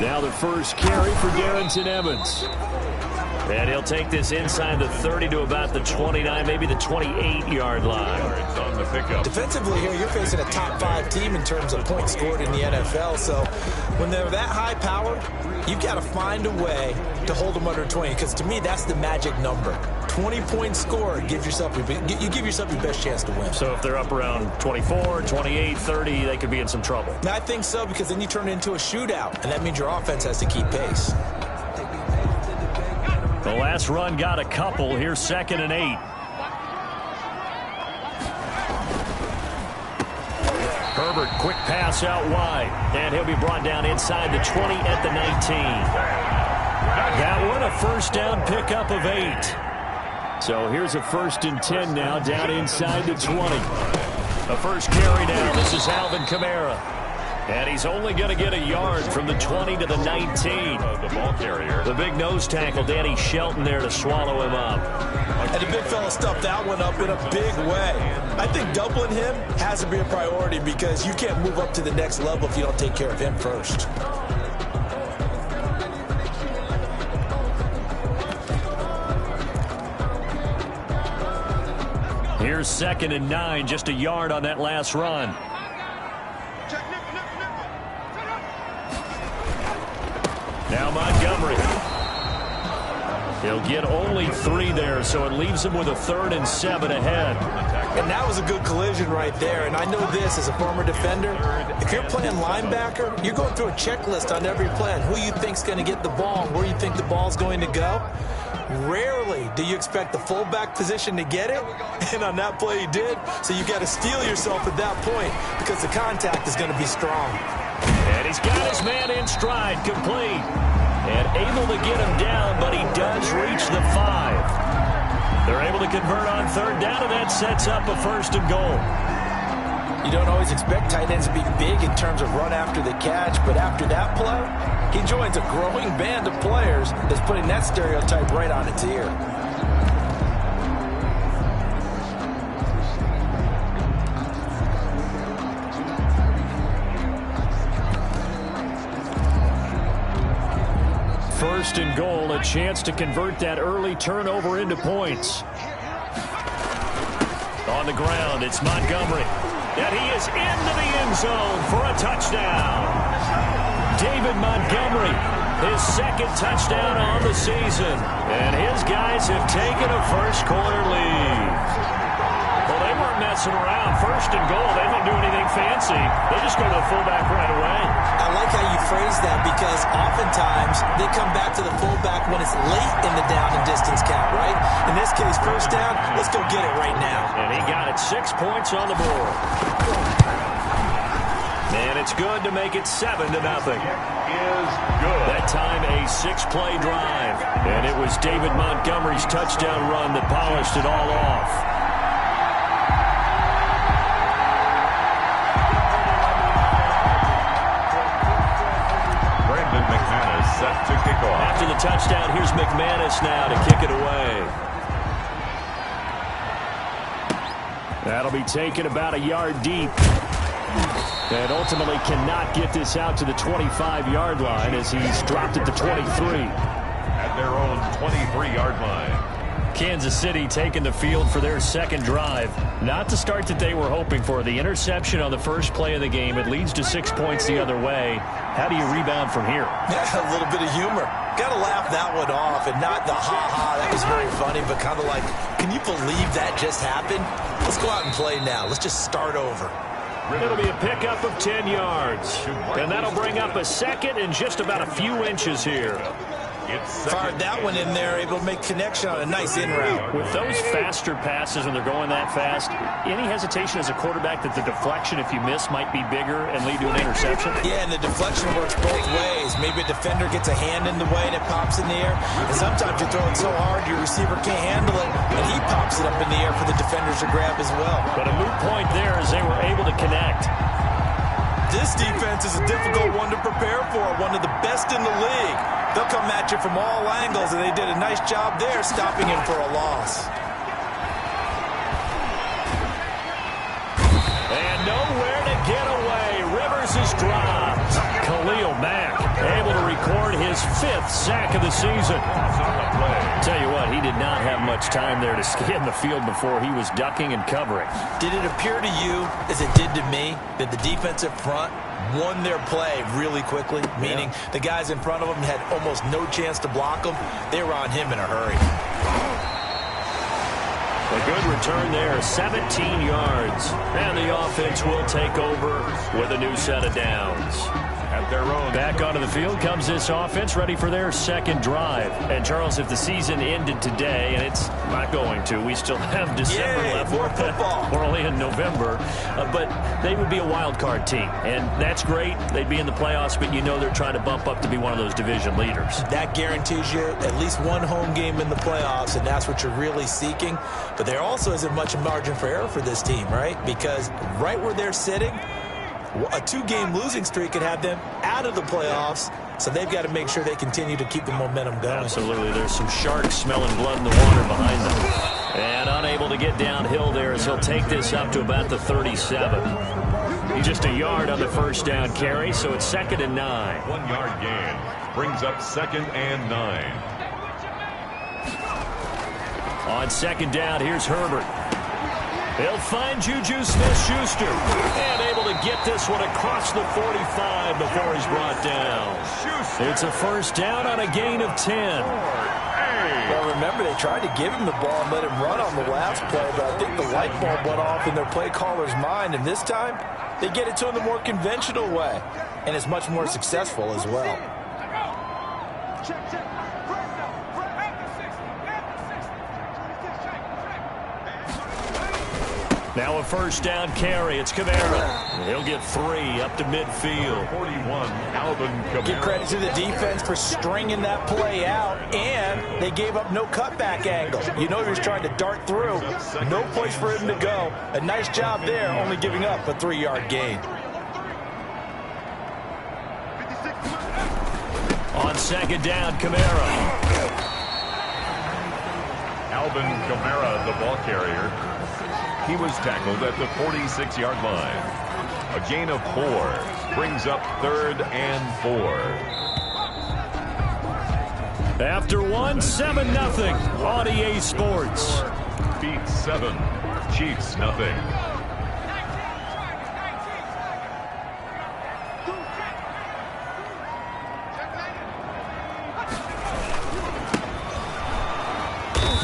Now the first carry for Darrington Evans. And he'll take this inside the 30 to about the 29, maybe the 28-yard line. On the pickup. Defensively here, you're facing a top-5 team in terms of points scored in the NFL. So when they're that high-powered, you've got to find a way to hold them under 20. Because to me, that's the magic number. 20 points scored, you give yourself your best chance to win. So if they're up around 24, 28, 30, they could be in some trouble. Now, I think so, because then you turn it into a shootout, and that means your offense has to keep pace. The last run got a couple. Here's 2nd and 8. Herbert, quick pass out wide. And he'll be brought down inside the 20 at the 19. That one a first down pickup of 8. So here's a 1st and 10 now down inside the 20. The first carry now. This is Alvin Kamara. And he's only going to get a yard from the 20 to the 19. The ball carrier. The big nose tackle, Danny Shelton, there to swallow him up. And the big fella stuffed that one up in a big way. I think doubling him has to be a priority because you can't move up to the next level if you don't take care of him first. Here's 2nd and 9, just a yard on that last run. Now Montgomery. He'll get only 3 there, so it leaves him with a 3rd and 7 ahead. And that was a good collision right there. And I know this as a former defender. If you're playing linebacker, you're going through a checklist on every play on who you think's going to get the ball and where you think the ball's going to go. Rarely do you expect the fullback position to get it, and on that play he did. So you got to steel yourself at that point because the contact is going to be strong. And he's got his man in stride, complete. And able to get him down, but he does reach the 5. They're able to convert on 3rd down, and that sets up a 1st and goal. You don't always expect tight ends to be big in terms of run after the catch, but after that play, he joins a growing band of players that's putting that stereotype right on its ear. First and goal, a chance to convert that early turnover into points. On the ground, it's Montgomery. And he is into the end zone for a touchdown. David Montgomery, his 2nd touchdown on the season. And his guys have taken a first-quarter lead. Well, they weren't messing around. 1st and goal, they didn't do anything fancy. They just go to the fullback right away. I like how you phrase that because oftentimes they come back to the fullback when it's late in the down and distance count, right? In this case, 1st down, let's go get it right now. And he got it, 6 points on the board. And it's good to make it 7-0. Is good. That time a 6-play drive. And it was David Montgomery's touchdown run that polished it all off. Set to kick off. After the touchdown, here's McManus now to kick it away. That'll be taken about a yard deep. And ultimately cannot get this out to the 25-yard line as he's dropped it to 23. At their own 23-yard line. Kansas City taking the field for their 2nd drive. Not the start that they were hoping for. The interception on the first play of the game. It leads to 6 points the other way. How do you rebound from here? Yeah, a little bit of humor. Got to laugh that one off and not the ha-ha. That was very funny, but kind of like, can you believe that just happened? Let's go out and play now. Let's just start over. It'll be a pickup of 10 yards. And that'll bring up a 2nd and just about a few inches here. Fired that one in there, able to make connection on a nice in route. With those faster passes and they're going that fast, any hesitation as a quarterback that the deflection, if you miss, might be bigger and lead to an interception? Yeah, and the deflection works both ways. Maybe a defender gets a hand in the way and it pops in the air. And sometimes you throw it so hard your receiver can't handle it, and he pops it up in the air for the defenders to grab as well. But a moot point there as they were able to connect. This defense is a difficult one to prepare for, one of the best in the league. They'll come at you from all angles, and they did a nice job there stopping him for a loss. And nowhere to get away. Rivers is dropped. Khalil Mack able to his 5th sack of the season. Tell you what, he did not have much time there to scan the field before he was ducking and covering. Did it appear to you, as it did to me, that the defensive front won their play really quickly? Meaning the guys in front of them had almost no chance to block him. They were on him in a hurry. A good return there, 17 yards. And the offense will take over with a new set of downs. At their own. Back onto the field comes this offense, ready for their second drive. And, Charles, if the season ended today, and it's not going to, we still have December left. More football. We're only in November. But they would be a wild card team. And that's great. They'd be in the playoffs, but you know they're trying to bump up to be one of those division leaders. That guarantees you at least one home game in the playoffs, and that's what you're really seeking. But there also isn't much margin for error for this team, right? Because right where they're sitting, a 2-game losing streak could have them out of the playoffs, so they've got to make sure they continue to keep the momentum going. Absolutely. There's some sharks smelling blood in the water behind them. And unable to get downhill there as he'll take this up to about the 37. He's just a yard on the first down carry, so it's 2nd and 9. 1-yard gain brings up 2nd and 9. On second down, here's Herbert. He'll find Juju Smith-Schuster. And able to get this one across the 45 before he's brought down. It's a first down on a gain of 10. Well, remember, they tried to give him the ball and let him run on the last play, but I think the light bulb went off in their play caller's mind, and this time they get it to him the more conventional way, and it's much more successful as well. Now a first down carry. It's Kamara. He'll get 3 up to midfield. 41, Alvin Kamara. Give credit to the defense for stringing that play out, and they gave up no cutback angle. You know he was trying to dart through. No place for him to go. A nice job there, only giving up a 3-yard gain. On second down, Kamara. Alvin Kamara, the ball carrier. He was tackled at the 46-yard line. A gain of 4 brings up 3rd and 4. After 7-0 on EA Sports. Beat 7. Chiefs nothing.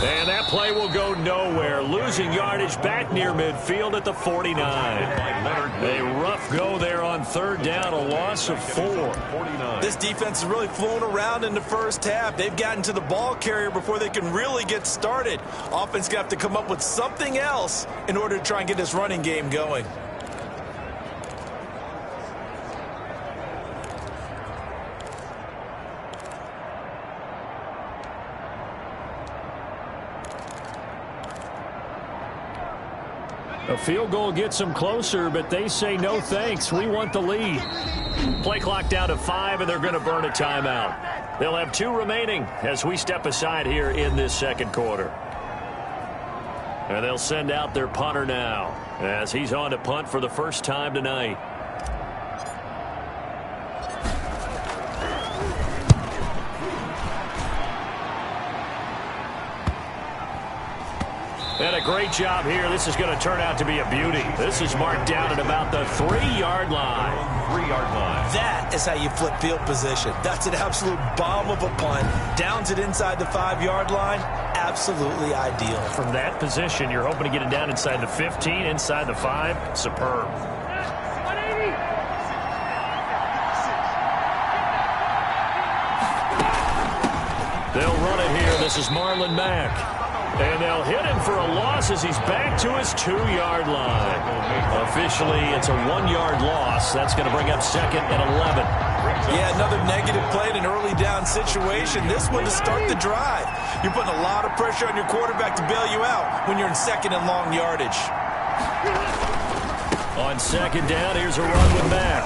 And that play will go nowhere. Losing yardage back near midfield at the 49. A rough go there on third down, a loss of 4. This defense has really flown around in the first half. They've gotten to the ball carrier before they can really get started. Offense got to come up with something else in order to try and get this running game going. A field goal gets them closer, but they say no thanks. We want the lead. Play clock down to 5, and they're going to burn a timeout. They'll have 2 remaining as we step aside here in this second quarter. And they'll send out their punter now as he's on to punt for the first time tonight. And a great job here. This is going to turn out to be a beauty. This is marked down at about the 3-yard line. 3-yard line. That is how you flip field position. That's an absolute bomb of a punt. Downs it inside the 5-yard line. Absolutely ideal. From that position, you're hoping to get it down inside the 15, inside the 5. Superb. They'll run it here. This is Marlon Mack. And they'll hit him for a loss as he's back to his 2-yard line. Officially, it's a 1-yard loss. That's going to bring up 2nd and 11. Yeah, another negative play in an early down situation. This one to start the drive. You're putting a lot of pressure on your quarterback to bail you out when you're in 2nd and long yardage. On second down, here's a run with Mack.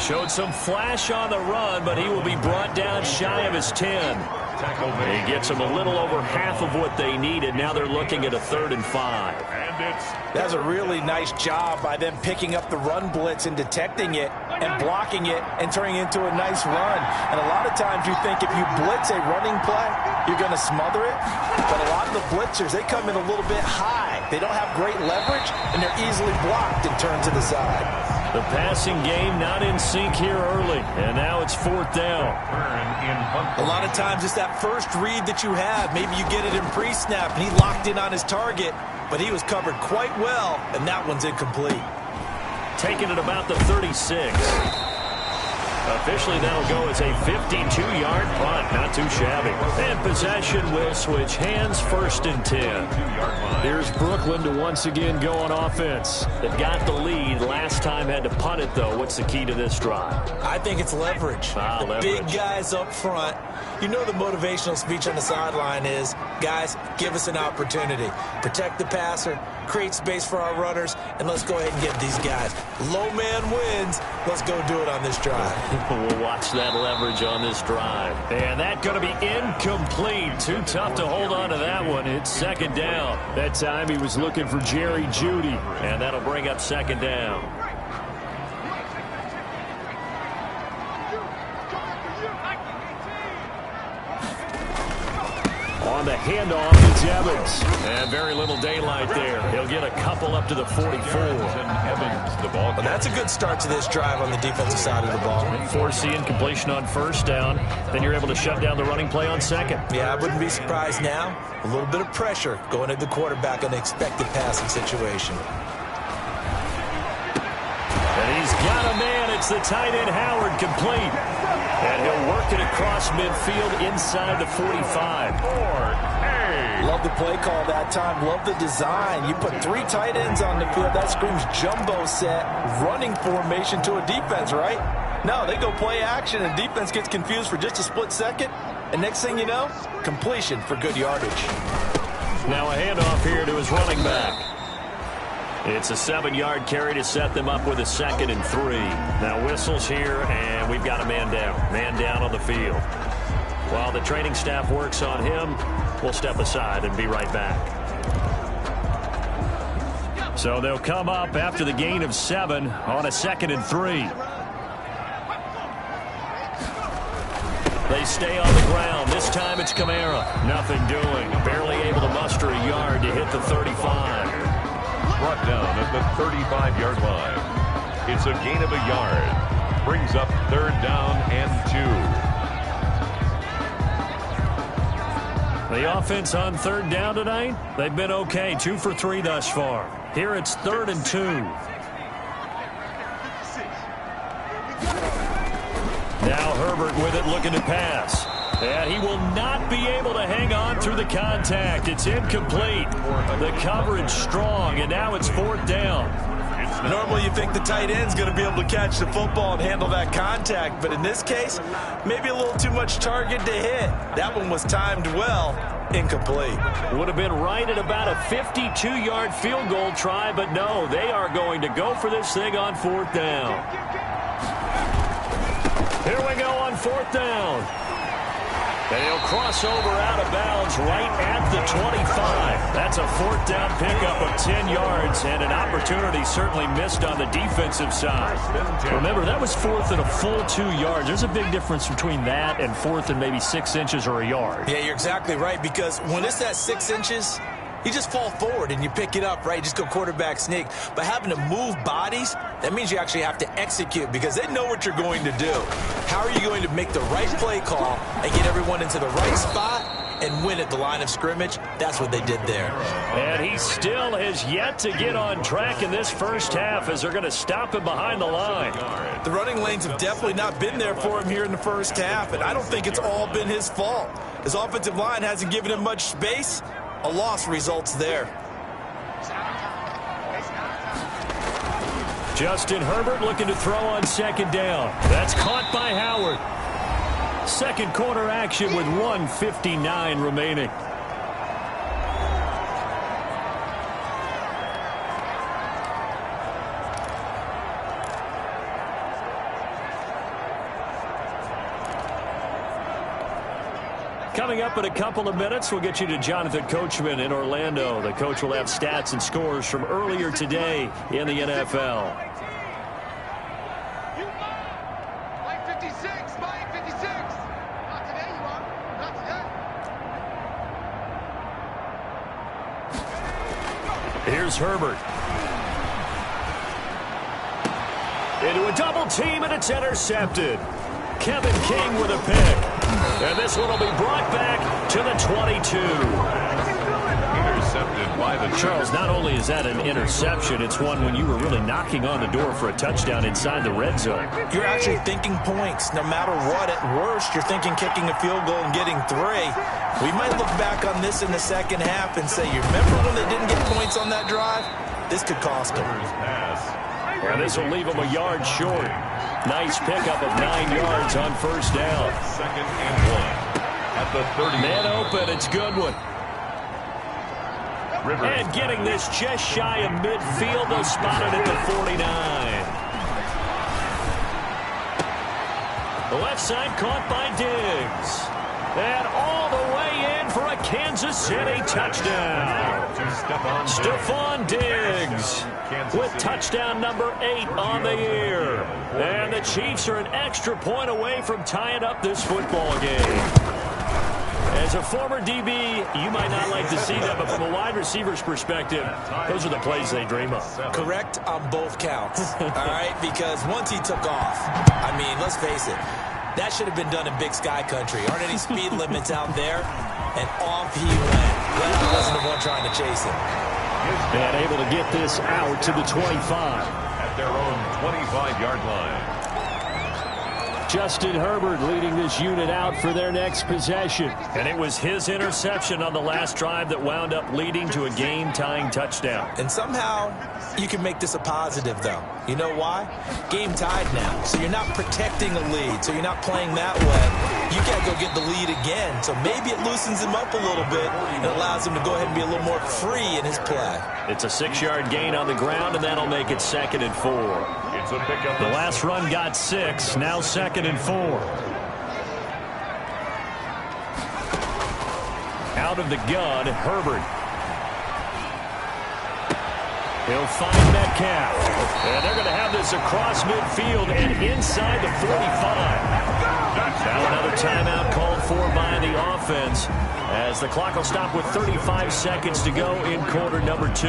Showed some flash on the run, but he will be brought down shy of his 10. Tackle He made. gets them a little over half of what they needed. Now they're looking at a 3rd and 5. And it's That's a really nice job by them picking up the run blitz and detecting it and blocking it and turning it into a nice run. And a lot of times you think if you blitz a running play, you're going to smother it. But a lot of the blitzers, they come in a little bit high. They don't have great leverage, and they're easily blocked and turned to the side. The passing game not in sync here early, and now it's 4th down. A lot of times it's that first read that you have. Maybe you get it in pre-snap, and he locked in on his target, but he was covered quite well, and that one's incomplete. Taking it about the 36. Officially, that'll go as a 52-yard punt. Not too shabby. And possession will switch hands, 1st and 10. Here's Brooklyn to once again go on offense. They've got the lead. Last time had to punt it, though. What's the key to this drive? I think it's leverage. The big guys up front. You know the motivational speech on the sideline is, guys, give us an opportunity. Protect the passer, create space for our runners, and let's go ahead and get these guys. Low man wins. Let's go do it on this drive. We'll watch that leverage on this drive. And that's going to be incomplete. Too tough to hold on to that one. It's 2nd down. That time he was looking for Jerry Jeudy. And that'll bring up 2nd down. On the handoff, it's Evans. And very little daylight there. He'll get a couple up to the 44. Evans, the ball. Well, that's a good start to this drive on the defensive side of the ball. Forcing completion on 1st down. Then you're able to shut down the running play on 2nd. Yeah, I wouldn't be surprised now. A little bit of pressure going at the quarterback on the expected passing situation. And he's got a man. It's the tight end, Howard, complete. And he'll work it across midfield inside the 45. Love the play call that time. Love the design. You put 3 tight ends on the field. That screams jumbo set, running formation to a defense, right? No, they go play action, and defense gets confused for just a split second. And next thing you know, completion for good yardage. Now a handoff here to his running back. It's a 7-yard carry to set them up with a 2nd and 3. Now whistles here, and we've got a man down. Man down on the field. While the training staff works on him, we'll step aside and be right back. So they'll come up after the gain of 7 on a 2nd and 3. They stay on the ground. This time it's Kamara. Nothing doing. Barely able to muster a yard to hit the 35. Brought down at the 35-yard line. It's a gain of a yard. Brings up 3rd down and 2. The offense on 3rd down tonight, they've been okay. 2 for 3 thus far. Here it's 3rd and 2. Now Herbert with it, looking to pass. And he will not be able to hang on through the contact. It's incomplete. The coverage strong, and now it's 4th down. Normally you think the tight end's going to be able to catch the football and handle that contact, but in this case, maybe a little too much target to hit. That one was timed well. Incomplete. Would have been right at about a 52-yard field goal try, but no, they are going to go for this thing on 4th down. Here we go on 4th down. And he'll cross over out of bounds right at the 25. That's a 4th down pickup of 10 yards, and an opportunity certainly missed on the defensive side. Remember, that was 4th and a full 2 yards. There's a big difference between that and 4th and maybe 6 inches or a yard. Yeah, you're exactly right, because when it's at 6 inches, you just fall forward and you pick it up, right? You just go quarterback sneak. But having to move bodies, that means you actually have to execute because they know what you're going to do. How are you going to make the right play call and get everyone into the right spot and win at the line of scrimmage? That's what they did there. And he still has yet to get on track in this first half as they're going to stop him behind the line. The running lanes have definitely not been there for him here in the first half, and I don't think it's all been his fault. His offensive line hasn't given him much space. A loss results there. Justin Herbert looking to throw on 2nd down. That's caught by Howard. Second quarter action with 1:59 remaining. Coming up in a couple of minutes, we'll get you to Jonathan Coachman in Orlando. The coach will have stats and scores from earlier today in the NFL. Here's Herbert. Into a double team, and it's intercepted. Kevin King with a pick. And this one will be brought back to the 22. Intercepted by the Charles, not only is that an interception, it's one when you were really knocking on the door for a touchdown inside the red zone. You're actually thinking points. No matter what, at worst, you're thinking kicking a field goal and getting 3. We might look back on this in the second half and say, you remember when they didn't get points on that drive? This could cost them. And this will leave them a yard short. Nice pickup of 9 yards on first down. 2nd and 1 at the 30. Man open, it's Goodwin. And getting this just shy of midfield, they'll spot it at the 49. The left side caught by Diggs. And all the way in for a Kansas City touchdown. Stephon Diggs with touchdown number 8 on the year. And the Chiefs are an extra point away from tying up this football game. As a former DB, you might not like to see that, but from a wide receiver's perspective, those are the plays they dream of. Correct on both counts, all right? Because once he took off, I mean, let's face it, that should have been done in Big Sky Country. Aren't any speed limits out there? And off he went. Well, I wasn't the one trying to chase him. And able to get this out to the 25. At their own 25-yard line. Justin Herbert leading this unit out for their next possession. And it was his interception on the last drive that wound up leading to a game-tying touchdown. And somehow you can make this a positive, though. You know why? Game tied now. So you're not protecting a lead. So you're not playing that way. You got to go get the lead again. So maybe it loosens him up a little bit and allows him to go ahead and be a little more free in his play. It's a 6-yard gain on the ground, and that'll make it 2nd and 4. It's a pickup. The last run got 6, now 2nd and 4. Out of the gun, Herbert. He'll find Metcalf. And they're going to have this across midfield and inside the 45. Now another timeout called for by the offense as the clock will stop with 35 seconds to go in quarter number 2.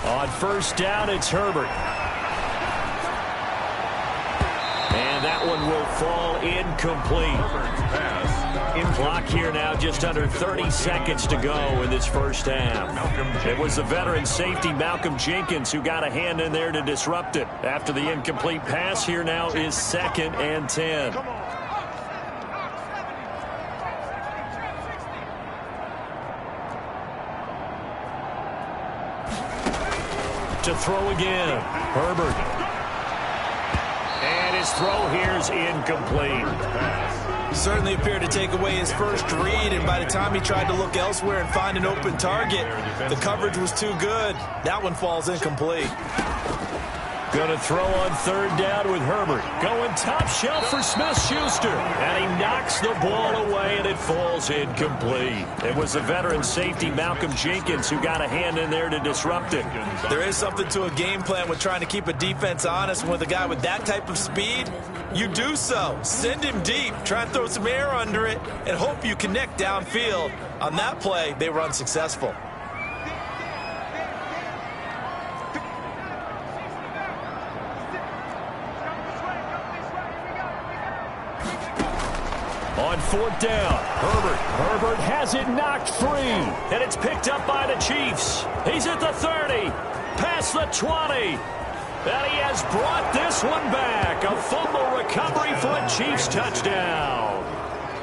On first down, it's Herbert. And that one will fall incomplete. Clock here now, just under 30 seconds to go in this first half. It was the veteran safety Malcolm Jenkins who got a hand in there to disrupt it. After the incomplete pass, here now is 2nd and 10. To throw again, Herbert. And his throw here is incomplete. Certainly appeared to take away his first read, and by the time he tried to look elsewhere and find an open target, the coverage was too good. That one falls incomplete. Going to throw on 3rd down with Herbert. Going top shelf for Smith-Schuster. And he knocks the ball away, and it falls incomplete. It was the veteran safety Malcolm Jenkins who got a hand in there to disrupt it. There is something to a game plan with trying to keep a defense honest. With a guy with that type of speed, you do so. Send him deep. Try and throw some air under it and hope you connect downfield. On that play, they were unsuccessful. On 4th down, Herbert has it knocked free, and it's picked up by the Chiefs. He's at the 30, past the 20, and he has brought this one back. A fumble recovery for a Chiefs touchdown.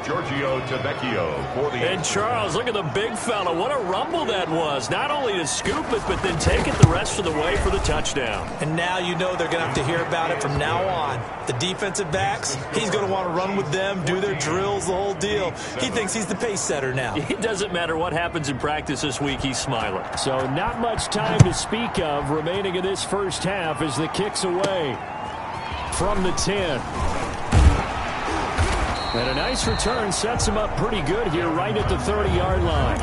Giorgio Tavecchio for the... And Charles, look at the big fella. What a rumble that was. Not only to scoop it, but then take it the rest of the way for the touchdown. And now you know they're going to have to hear about it from now on. The defensive backs, he's going to want to run with them, do their drills, the whole deal. He thinks he's the pace setter now. It doesn't matter what happens in practice this week, he's smiling. So not much time to speak of remaining in this first half as the kick's away from the 10. And a nice return sets him up pretty good here right at the 30-yard line.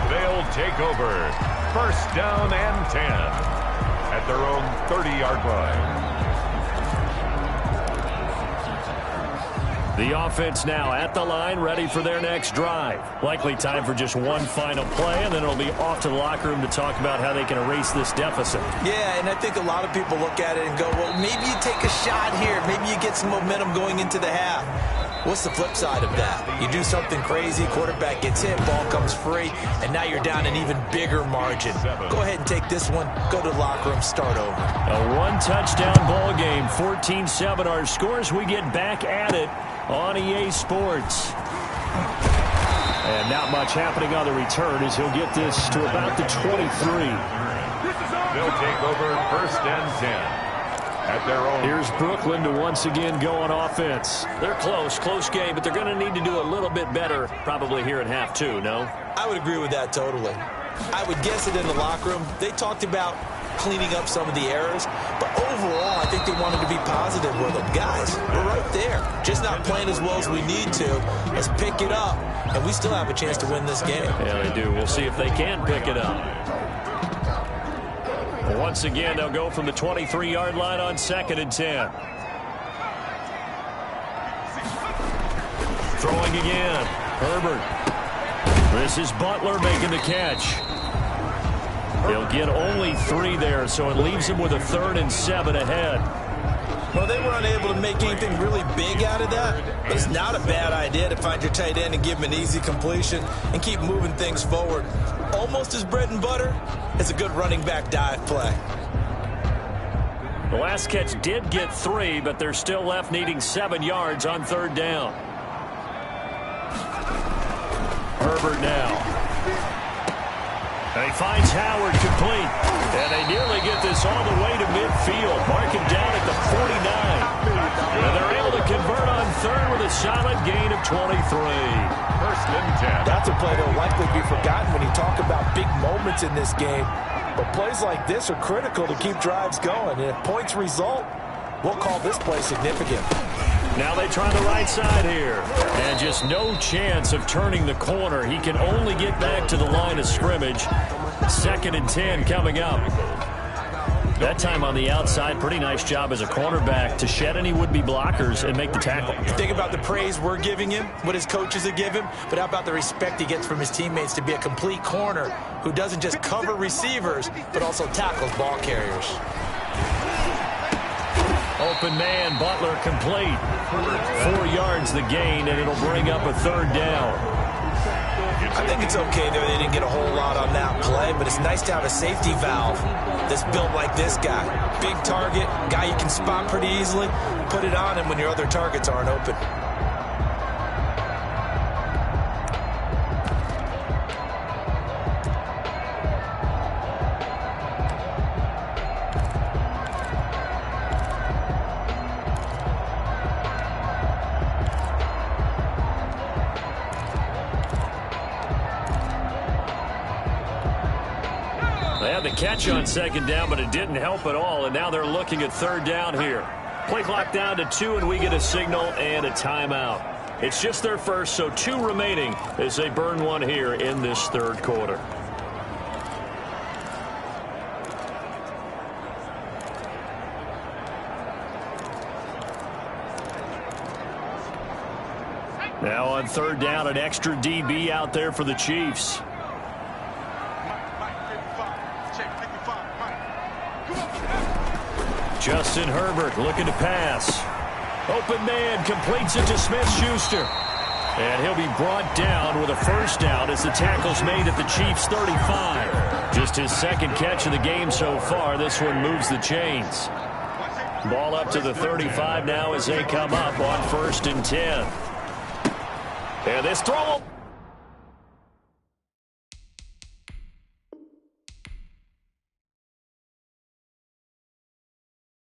They'll take over. First down and 10 at their own 30-yard line. The offense now at the line, ready for their next drive. Likely time for just one final play, and then it'll be off to the locker room to talk about how they can erase this deficit. Yeah, and I think a lot of people look at it and go, well, maybe you take a shot here. Maybe you get some momentum going into the half. What's the flip side of that? You do something crazy, quarterback gets hit, ball comes free, and now you're down an even bigger margin. Go ahead and take this one, go to the locker room, start over. A one-touchdown ball game, 14-7 our scores. We get back at it on EA Sports. And not much happening on the return as he'll get this to about the 23. They'll take over first and 10. At their own. Here's Brooklyn to once again go on offense. They're close game, but they're going to need to do a little bit better probably here in half two, no? I would agree with that totally. I would guess it in the locker room. They talked about cleaning up some of the errors, but overall, I think they wanted to be positive with them. Guys, we're right there. Just not playing as well as we need to. Let's pick it up, and we still have a chance to win this game. Yeah, they do. We'll see if they can pick it up. Once again, they'll go from the 23-yard line on 2nd and 10. Throwing again. Herbert. This is Butler making the catch. He'll get only 3 there, so it leaves him with a 3rd and 7 ahead. Well, they were unable to make anything really big out of that, but it's not a bad idea to find your tight end and give him an easy completion and keep moving things forward. Almost as bread and butter as a good running back dive play. The last catch did get 3, but they're still left needing 7 yards on 3rd down. Herbert now. And he finds Howard complete. And they nearly get this all the way to midfield. Mark him down at the 49. And they're able to convert on 3rd with a solid gain of 23. First and 10. That's a play that will likely be forgotten when you talk about big moments in this game. But plays like this are critical to keep drives going. And if points result, we'll call this play significant. Now they try the right side here. And just no chance of turning the corner. He can only get back to the line of scrimmage. 2nd and 10 coming up. That time on the outside, pretty nice job as a cornerback to shed any would-be blockers and make the tackle. Think about the praise we're giving him, what his coaches have given him, but how about the respect he gets from his teammates to be a complete corner who doesn't just cover receivers, but also tackles ball carriers. Open man, Butler complete. 4 yards the gain, and it'll bring up a 3rd down. I think it's okay there. They didn't get a whole lot on that play, but it's nice to have a safety valve that's built like this guy. Big target, guy you can spot pretty easily. Put it on him when your other targets aren't open. They had the catch on 2nd down, but it didn't help at all, and now they're looking at 3rd down here. Play clock down to 2, and we get a signal and a timeout. It's just their first, so 2 remaining as they burn one here in this 3rd quarter. Now on 3rd down, an extra DB out there for the Chiefs. Justin Herbert looking to pass. Open man completes it to Smith-Schuster. And he'll be brought down with a 1st down as the tackle's made at the Chiefs' 35. Just his 2nd catch of the game so far. This one moves the chains. Ball up to the 35 now as they come up on 1st and 10. And this throw